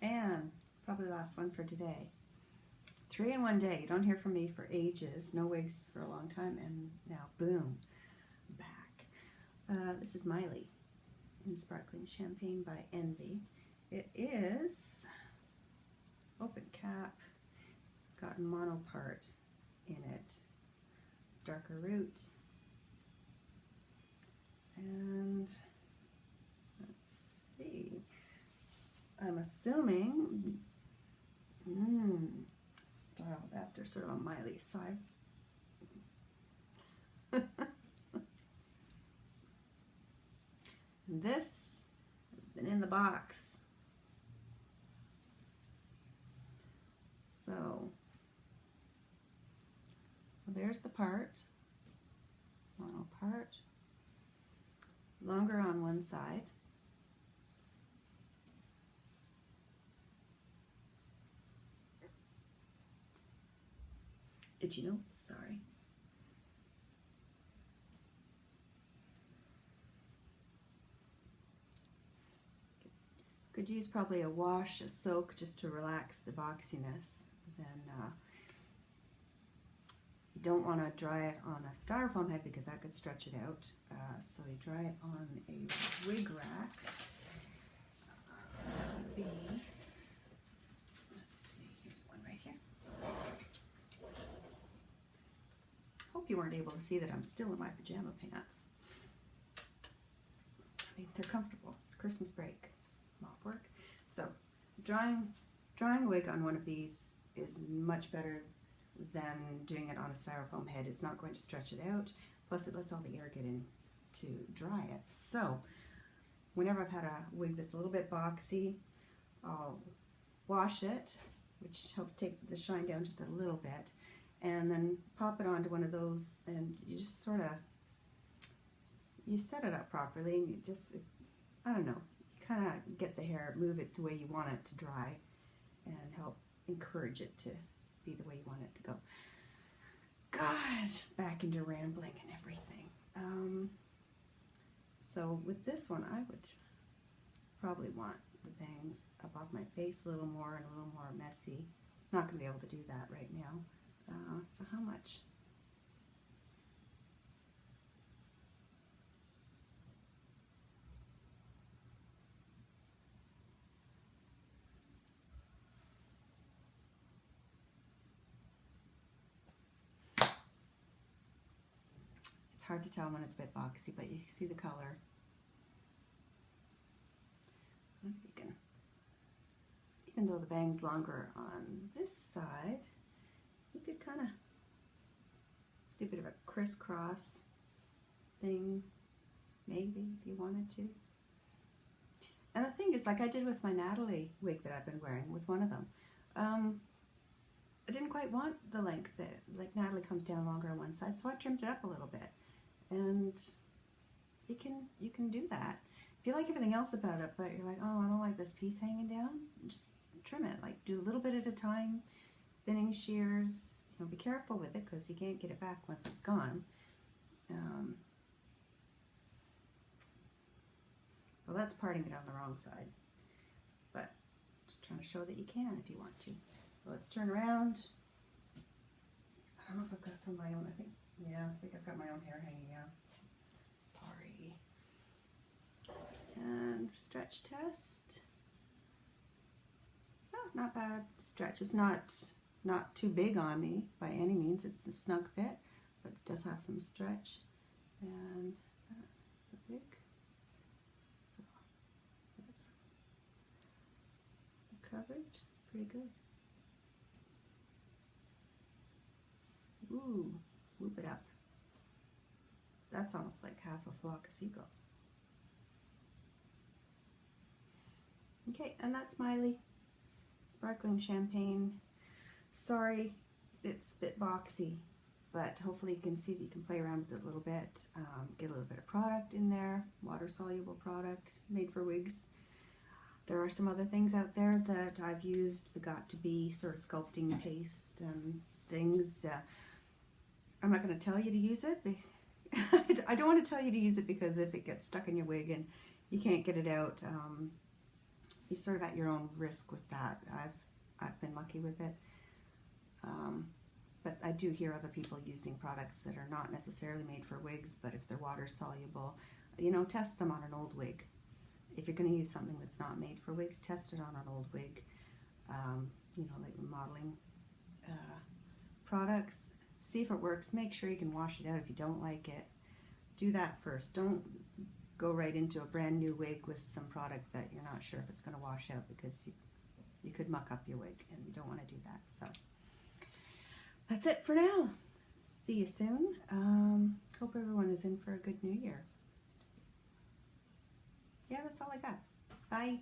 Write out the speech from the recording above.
And probably the last one for today. 3 in one day. You don't hear from me for ages. No wigs for a long time, and now boom, back. This is Miley in Sparkling Champagne by Envy. It is open cap. It's got monopart in it. Darker roots. And let's see. I'm assuming styled after sort of a Miley Cyrus. And this has been in the box. So there's the part, mono part, longer on one side. Itchy nose, sorry. Could use probably a wash, a soak, just to relax the boxiness. Then you don't want to dry it on a styrofoam head because that could stretch it out. So you dry it on a wig rack. That would be, let's see, here's one right here. Hope you weren't able to see that I'm still in my pajama pants. I mean, they're comfortable. It's Christmas break. I'm off work. So drying a wig on one of these is much better than doing it on a styrofoam head. It's not going to stretch it out. Plus it lets all the air get in to dry it. So whenever I've had a wig that's a little bit boxy, I'll wash it, which helps take the shine down just a little bit, and then pop it onto one of those, and you just sort of, you set it up properly, and you just, I don't know, you kind of get the hair, move it the way you want it to dry, and help encourage it to be the way you want it to go. God, back into rambling and everything. So with this one, I would probably want the bangs above my face a little more and a little more messy. Not going to be able to do that right now. So how much? It's hard to tell when it's a bit boxy, but you see the color. You can, even though the bang's longer on this side, you could kind of do a bit of a crisscross thing, maybe, if you wanted to. And the thing is, like I did with my Natalie wig that I've been wearing, with one of them, I didn't quite want the length that, like Natalie comes down longer on one side, so I trimmed it up a little bit. And you can do that. If you like everything else about it, but you're like, oh, I don't like this piece hanging down, just trim it. Like, do a little bit at a time, thinning shears. You know, be careful with it because you can't get it back once it's gone. So that's parting it on the wrong side, but just trying to show that you can if you want to. So let's turn around. I don't know if I've got some of my own. I think I've got my own hair hanging out. Sorry. And stretch test. Oh, not bad stretch. It's not too big on me by any means. It's a snug fit, but it does have some stretch. And the wig. So that's the coverage. It's pretty good. Ooh, whoop it up. That's almost like half a flock of seagulls. Okay, and that's Miley. Sparkling Champagne. Sorry, it's a bit boxy, but hopefully you can see that you can play around with it a little bit. Get a little bit of product in there, water-soluble product made for wigs. There are some other things out there that I've used, the Got2b sort of sculpting paste and things. I'm not going to tell you to use it. I don't want to tell you to use it because if it gets stuck in your wig and you can't get it out, you're sort of at your own risk with that. I've been lucky with it. But I do hear other people using products that are not necessarily made for wigs, but if they're water soluble, you know, test them on an old wig. If you're going to use something that's not made for wigs, test it on an old wig. You know, like modeling products. See if it works. Make sure you can wash it out if you don't like it. Do that first. Don't go right into a brand new wig with some product that you're not sure if it's going to wash out, because you could muck up your wig, and you don't want to do that. So that's it for now. See you soon. Hope everyone is in for a good new year. Yeah, that's all I got. Bye.